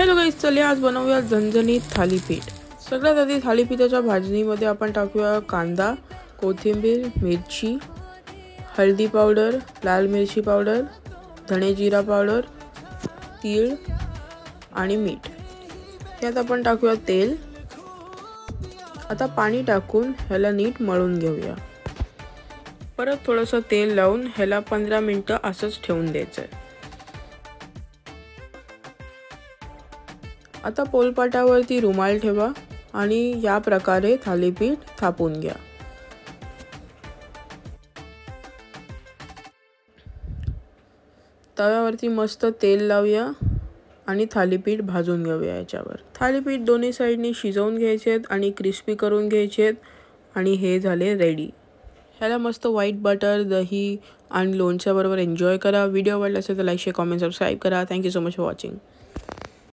Hello गाईस, चला आज बनवूया झणझणीत थालीपीठ। सगळ्यात आधी थालीपीठाच्या भाजणीमध्ये आपण टाकूया कांदा, कोथिंबीर, मिरची, हळदी पावडर, लाल मिरची पावडर, धणे जिरा पावडर, तीळ आणि मीठ। यात आपण टाकूया तेल। आता पाणी टाकून ह्याला नीट मळून घेऊया। परत थोडंसं तेल लावून ह्याला 15 मिनिटं असंच ठेवून द्यायचं। आता पोलपाटावरती रुमाल ठेवा आणि या प्रकारे थालीपीठ थापून घ्या। तव्यावरती मस्त तेल लावूया आणि थालीपीठ भाजून घेऊया। याच्यावर थालीपीठ दोन्ही साइडनी शिजवून घ्यायचे आणि क्रिस्पी करून घ्यायचे आणि हे झाले रेडी। ह्याला मस्त व्हाईट बटर, दही आणि लोणच्याबरोबर एन्जॉय करा। व्हिडिओ आवडला असेल तर लाईक, शेअर, कमेंट, सबस्क्राइब करा। Thank you so much for watching.